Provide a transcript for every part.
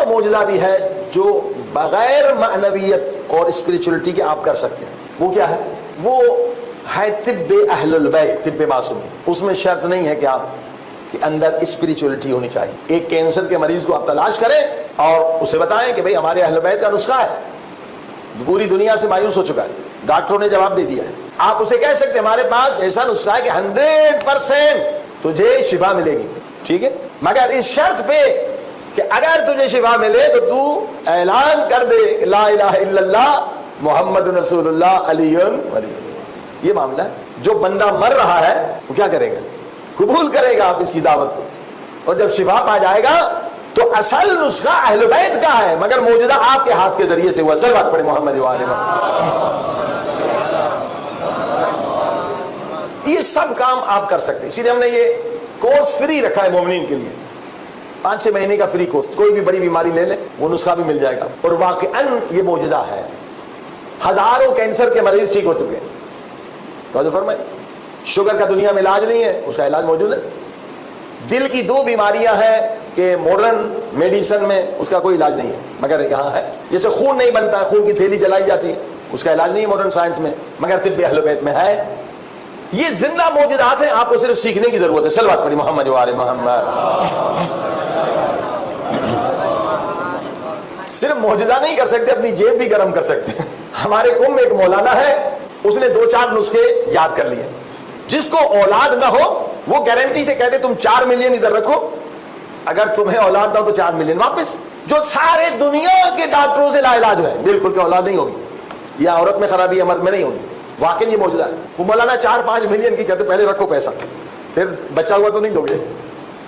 اور معجزہ بھی ہے جو بغیر معنویت اور اسپریچولیٹی کے آپ کر سکتے ہیں. وہ کیا ہے؟ وہ ہے طب اہل البیت، طب معصومین. اس میں شرط نہیں ہے کہ آپ کے اندر اسپریچولیٹی ہونی چاہیے. ایک کینسر کے مریض کو آپ تلاش کریں اور اسے بتائیں کہ بھئی ہمارے اہل بیت کا نسخہ ہے. پوری دنیا سے مایوس ہو چکا ہے، ڈاکٹروں نے جواب دے دیا ہے. آپ اسے کہہ سکتے ہیں ہمارے پاس ایسا نسخہ ہے کہ 100% تجھے شفا ملے گی. ٹھیک ہے، مگر اس شرط پہ کہ اگر تجھے شفا ملے تو تو اعلان کر دے لا الہ الا اللہ محمد رسول اللہ علی ولی. یہ معاملہ ہے. جو بندہ مر رہا ہے وہ کیا کرے گا؟ قبول کرے گا آپ اس کی دعوت کو، اور جب شفا پا جائے گا تو اصل نسخہ اہل بیت کا ہے، مگر معجزہ آپ کے ہاتھ کے ذریعے سے ہوا. صلوات پڑھے محمد وآلہ محمد. یہ سب کام آپ کر سکتے ہیں. اسی لیے ہم نے یہ کورس فری رکھا ہے مومنین کے لیے، 5-6 مہینے کا فری کورس. کوئی بھی بڑی بیماری لے لیں وہ نسخہ بھی مل جائے گا. اور واقعاً یہ معجزہ ہے. ہزاروں کینسر کے مریض ٹھیک ہو چکے ہیں. تو فرمائے شوگر کا دنیا میں علاج نہیں ہے، اس کا علاج موجود ہے. دل کی 2 بیماریاں ہیں کہ ماڈرن میڈیسن میں اس کا کوئی علاج نہیں ہے، مگر یہاں ہے. جیسے خون نہیں بنتا ہے، خون کی تھیلی جلائی جاتی ہے، اس کا علاج نہیں ہے ماڈرن سائنس میں، مگر طب اہل بیت میں ہے. یہ زندہ معجزات ہیں، آپ کو صرف سیکھنے کی ضرورت ہے. صلوات پڑھی محمد وآلہ محمد. صرف معجزہ نہیں کر سکتے، اپنی جیب بھی گرم کر سکتے ہیں. ہمارے قوم میں ایک مولانا ہے، اس نے 2-4 نسخے یاد کر لیے. جس کو اولاد نہ ہو وہ گارنٹی سے کہتے تم 4 ملین ادھر رکھو، اگر تمہیں اولاد نہ ہو تو 4 ملین واپس. جو سارے دنیا کے ڈاکٹروں سے لا علاج ہے، بالکل کہ اولاد نہیں ہوگی یا عورت میں خرابی ہے، مرد میں نہیں ہوگی. واقعی یہ موجودہ ہے. وہ مولانا 4-5 ملین کی کہتے پہلے رکھو پیسہ، پھر بچہ ہوا تو نہیں دو گے.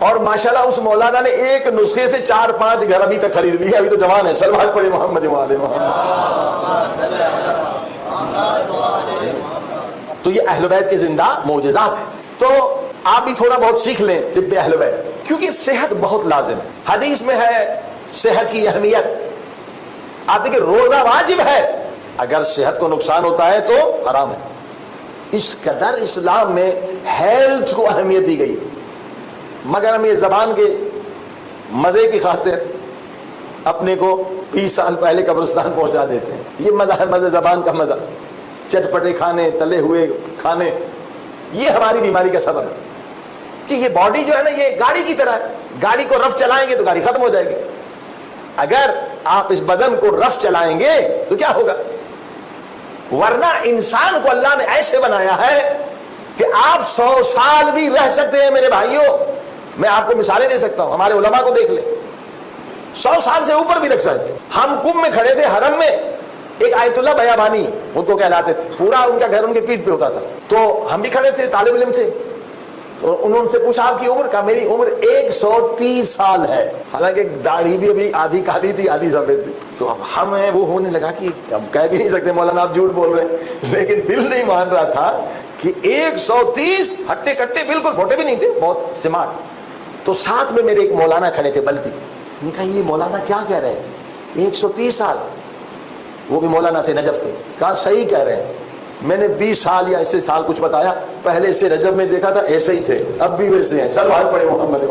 اور ماشاءاللہ اس مولانا نے ایک نسخے سے 4-5 گھر ابھی تک خرید لیے. ابھی تو جوان ہے. صلوات پڑھے محمد وآلہ محمد. تو یہ اہل بیت کے زندہ معجزات ہیں. تو آپ بھی تھوڑا بہت سیکھ لیں طب اہل بیت، کیونکہ صحت بہت لازم ہے. حدیث میں ہے صحت کی اہمیت. آپ دیکھیں روزہ واجب ہے، اگر صحت کو نقصان ہوتا ہے تو حرام ہے. اس قدر اسلام میں ہیلتھ کو اہمیت دی گئی ہے. مگر ہم یہ زبان کے مزے کی خاطر اپنے کو 20 سال پہلے قبرستان پہنچا دیتے ہیں. یہ مزہ ہے، مزہ زبان کا مزہ. چٹپٹے کھانے، تلے ہوئے کھانے، یہ ہماری بیماری کا سبب ہے. کہ یہ باڈی جو ہے نا یہ گاڑی کی طرح ہے. گاڑی کو رف چلائیں گے تو گاڑی ختم ہو جائے گی. اگر آپ اس بدن کو رف چلائیں گے تو کیا ہوگا؟ ورنہ انسان کو اللہ نے ایسے بنایا ہے کہ آپ 100 سال بھی رہ سکتے ہیں. میرے بھائیوں میں آپ کو مثالیں دے سکتا ہوں، ہمارے علماء کو دیکھ لیں، 100 سال سے اوپر بھی رکھ سکتے. ہم کم میں کھڑے تھے حرم میں، ایک آیت اللہ بیابانی ان کو کہلاتے تھے، پورا ان کا گھر ان کے پیٹھ پہ ہوتا تھا. تو ہم بھی کھڑے تھے، طالب علم تھے. تو انہوں سے پوچھا آپ کی عمر؟ کہا میری عمر 130 سال ہے. حالانکہ داڑھی بھی ابھی آدھی کالی تھی آدھی سفید تھی. تو اب ہمیں وہ ہونے لگا کہ ہم کہہ بھی نہیں سکتے مولانا آپ جھوٹ بول رہے ہیں، لیکن دل نہیں مان رہا تھا کہ 130 ہٹے کٹے بالکل موٹے بھی نہیں تھے، بہت سمارٹ. تو ساتھ میں میرے ایک مولانا کھڑے تھے بلتی. میں نے کہا یہ مولانا کیا کہہ رہے ہیں 130 سال؟ وہ بھی مولانا تھے نجف کے. کہا صحیح کہہ رہے ہیں. میں نے 20 سال یا ایسے سال کچھ بتایا، پہلے سے رجب میں دیکھا تھا ایسے ہی تھے، اب بھی ویسے ہیں. صلوات پڑھے محمد.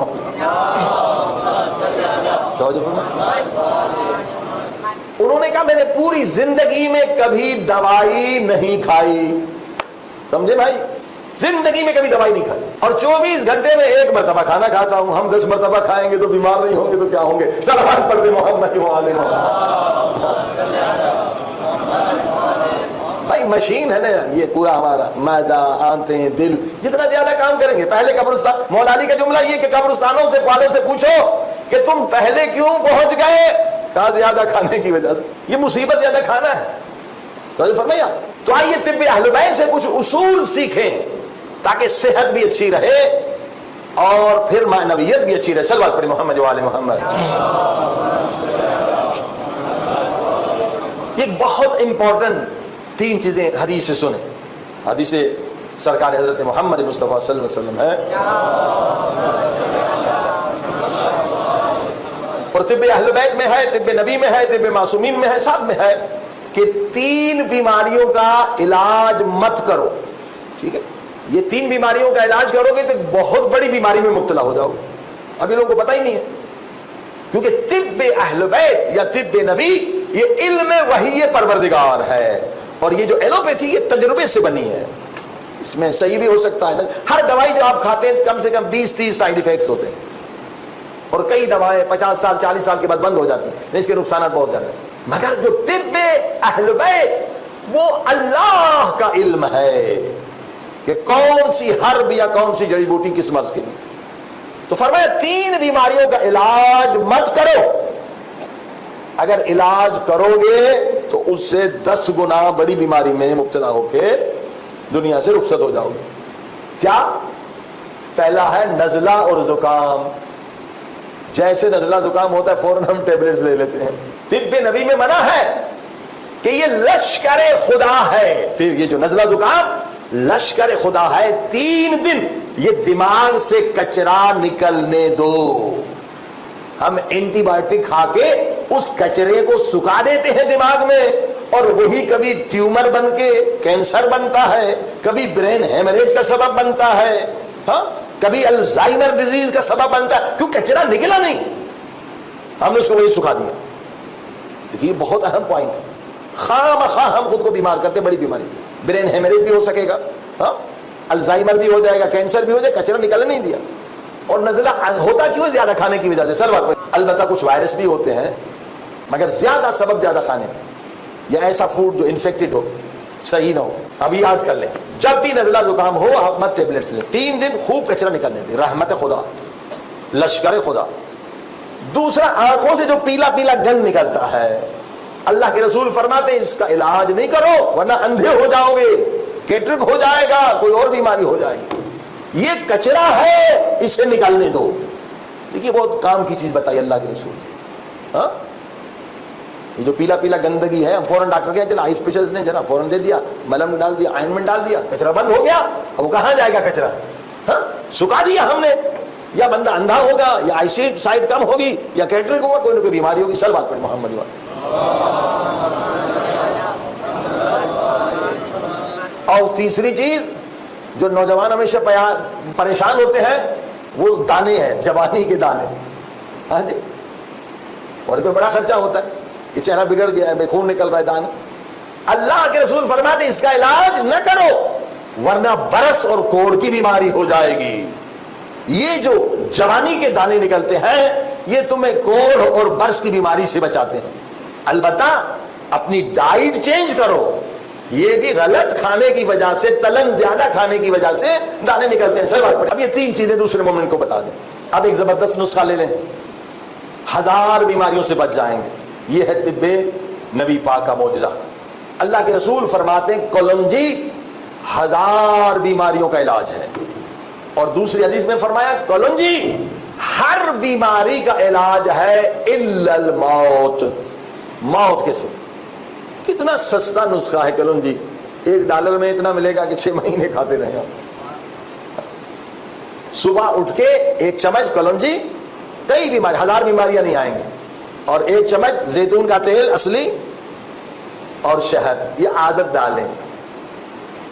انہوں نے کہا میں نے پوری زندگی میں کبھی دوائی نہیں کھائی. سمجھے بھائی؟ زندگی میں کبھی دوائی نہیں کھائی، اور 24 گھنٹے میں 1 مرتبہ کھانا کھاتا ہوں. ہم 10 مرتبہ کھائیں گے تو بیمار نہیں ہوں گے تو کیا ہوں گے؟ صلوات پڑھتے محمد وآلہ محمد. بھائی مشین ہے نا یہ پورا ہمارا معدہ، آنتیں، دل، جتنا زیادہ کام کریں گے. پہلے قبرستان، مولا علی کا جملہ یہ کہ قبرستانوں سے والوں سے پوچھو کہ تم پہلے کیوں پہنچ گئے؟ کہا زیادہ کھانے کی وجہ سے. یہ مصیبت زیادہ کھانا ہے. تو فرمایا تو آئیے طب اہل بیت سے کچھ اصول سیکھیں تاکہ صحت بھی اچھی رہے اور پھر معنویت بھی اچھی رہے. صلوات پڑھیں محمد وآلہ محمد. یہ بہت امپورٹنٹ 3 چیزیں حدیث سے سنیں. حدیث سرکار حضرت محمد مصطفیٰ صلی اللہ علیہ وسلم ہے، اور طب اہل بیت میں ہے، طب نبی میں ہے، طب معصومین میں ہے، سب میں ہے کہ 3 بیماریوں کا علاج مت کرو. ٹھیک ہے؟ یہ 3 بیماریوں کا علاج کرو گے تو بہت بڑی بیماری میں مبتلا ہو جاؤ گے. ابھی لوگوں کو پتہ ہی نہیں ہے. کیونکہ طب اہل بیت یا طب نبی یہ علم وحی پروردگار ہے، اور یہ جو ایلوپیتھی یہ تجربے سے بنی ہے، اس میں صحیح بھی ہو سکتا ہے. ہر دوائی جو آپ کھاتے ہیں کم سے کم 20-30 سائیڈ ایفیکٹس ہوتے ہیں، اور کئی دوائیں 50 سال 40 سال کے بعد بند ہو جاتی ہیں، اس کے نقصانات بہت زیادہ ہیں. مگر جو طب اہل بیت وہ اللہ کا علم ہے کہ کون سی حرب یا کون سی جڑی بوٹی کس مرض کے لیے. تو فرمایا 3 بیماریوں کا علاج مت کرو، اگر علاج کرو گے تو اس سے 10 گنا بڑی بیماری میں مبتلا ہو کے دنیا سے رخصت ہو جاؤ گے. کیا؟ پہلا ہے نزلہ اور زکام. جیسے نزلہ زکام ہوتا ہے فوراً ہم ٹیبلٹس لے لیتے ہیں. طب نبی میں منع ہے کہ یہ لشکر خدا ہے. یہ جو نزلہ زکام لشکر خدا ہے. 3 دن یہ دماغ سے کچرا نکلنے دو. ہم اینٹی بائیوٹک کھا کے اس کچرے کو سکھا دیتے ہیں دماغ میں، اور وہی کبھی ٹیومر بن کے کینسر بنتا ہے، کبھی برین ہیمریج کا سبب بنتا ہے، ہاں کبھی الزائمر ڈیزیز کا سبب بنتا ہے. کیوں؟ کچرا نکلا نہیں، ہم نے اس کو وہی سکھا دیا. دیکھیے بہت اہم پوائنٹ. خواہ ہم خود کو بیمار کرتے، بڑی بیماری، برین ہیمریج بھی ہو سکے گا، ہاں الزائمر بھی ہو جائے گا، کینسر بھی ہو جائے گا، کچرا نکلنے نہیں دیا. اور نزلہ ہوتا کیوں ہے؟ زیادہ کھانے کی وجہ سے. سلوات پر البتہ کچھ وائرس بھی ہوتے ہیں، مگر زیادہ سبب زیادہ کھانے یا ایسا فوڈ جو انفیکٹڈ ہو، صحیح نہ ہو. ابھی یاد کر لیں، جب بھی نزلہ زکام ہو آپ مت ٹیبلٹس لیں. 3 دن خوب کچرا نکلنے دیں. رحمت خدا، لشکر خدا. دوسرا، آنکھوں سے جو پیلا پیلا گند نکلتا ہے، اللہ کے رسول فرماتے ہیں اس کا علاج نہیں کرو ورنہ اندھے ہو جاؤ گے، کیٹرک ہو جائے گا، کوئی اور بیماری ہو جائے گی. یہ کچرا ہے، اسے نکالنے دو. دیکھیے بہت کام کی چیز بتائی اللہ کے رسول. ہاں یہ جو پیلا پیلا گندگی ہے، ہم فوراً ڈاکٹر کے چلا آئی اسپیشلسٹ نے جنا فوراً دے دیا، ملم ڈال دیا، آئنمنٹ ڈال دیا، کچرا بند ہو گیا. اب وہ کہاں جائے گا کچرا؟ ہاں سکھا دیا ہم نے. یا بندہ اندھا ہوگا، یا آئی سائٹ کم ہوگی، یا کیٹرک ہوگا، کوئی نہ کوئی بیماری ہوگی. سر بات پر محمد وال. اور تیسری چیز جو نوجوان ہمیشہ پریشان ہوتے ہیں وہ دانے ہیں، جوانی کے دانے. ہاں جی، اور اس پہ بڑا خرچہ ہوتا ہے کہ چہرہ بگڑ گیا ہے، بے خون نکل رہا ہے، دانے. اللہ کے رسول فرماتے اس کا علاج نہ کرو ورنہ برس اور کوڑ کی بیماری ہو جائے گی. یہ جو جوانی کے دانے نکلتے ہیں یہ تمہیں کوڑ اور برس کی بیماری سے بچاتے ہیں. البتہ اپنی ڈائٹ چینج کرو. یہ بھی غلط کھانے کی وجہ سے، تلن زیادہ کھانے کی وجہ سے دانے نکلتے ہیں. سر اب یہ 3 چیزیں دوسرے مومن کو بتا دیں. اب ایک زبردست نسخہ لے لیں، 1000 بیماریوں سے بچ جائیں گے. یہ ہے طب نبی پاک کا معجزہ. اللہ کے رسول فرماتے ہیں کلونجی 1000 بیماریوں کا علاج ہے. اور دوسری حدیث میں فرمایا کلونجی ہر بیماری کا علاج ہے الا الموت، موت کے سوا. کتنا سستا نسخہ ہے کلونجی. $1 میں اتنا ملے گا کہ 6 مہینے کھاتے رہے. صبح اٹھ کے 1 چمچ کلونجی، کئی بیماری، 1000 بیماریاں نہیں آئیں گی. اور 1 چمچ زیتون کا تیل اصلی اور شہد، یہ عادت ڈالیں.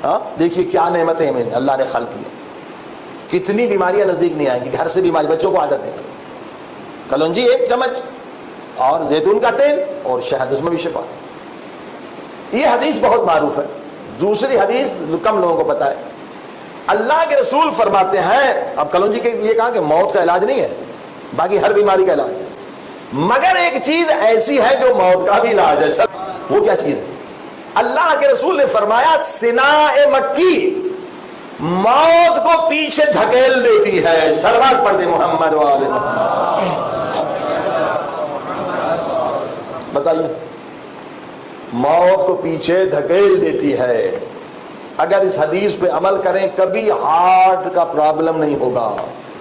ہاں دیکھیے کیا نعمتیں ہیں اللہ نے خلق کی. کتنی بیماریاں نزدیک نہیں آئیں گی. گھر سے بیماری، بچوں کو عادت ہے. کلونجی 1 چمچ اور زیتون کا تیل اور شہد، اس میں بھی شفا. یہ حدیث بہت معروف ہے. دوسری حدیث کم لوگوں کو پتا ہے. اللہ کے رسول فرماتے ہیں، اب کلونجی کے لیے کہا کہ موت کا علاج نہیں ہے، باقی ہر بیماری کا علاج ہے، مگر ایک چیز ایسی ہے جو موت کا بھی علاج ہے. سب وہ کیا چیز ہے؟ اللہ کے رسول نے فرمایا سناء مکی موت کو پیچھے دھکیل دیتی ہے. سلوات پڑھ دے محمد والے محمد. بتائیے، موت کو پیچھے دھکیل دیتی ہے. اگر اس حدیث پہ عمل کریں کبھی ہارٹ کا پرابلم نہیں ہوگا،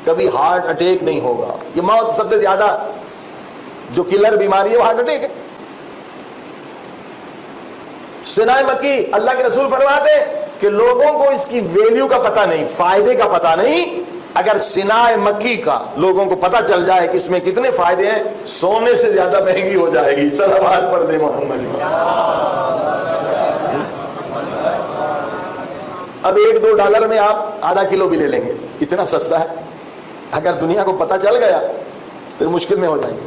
کبھی ہارٹ اٹیک نہیں ہوگا. یہ موت سب سے زیادہ جو کلر بیماری ہے وہ ہارٹ اٹیک ہے. سنائے مکی، اللہ کے رسول فرماتے کہ لوگوں کو اس کی ویلیو کا پتہ نہیں، فائدے کا پتہ نہیں. اگر سنائے مکی کا لوگوں کو پتہ چل جائے کہ اس میں کتنے فائدے ہیں، سونے سے زیادہ مہنگی ہو جائے گی. صلوات پڑھ دے محمد. اب $1-2 میں آپ ½ کلو بھی لے لیں گے، اتنا سستا ہے. اگر دنیا کو پتہ چل گیا پھر مشکل میں ہو جائیں گے.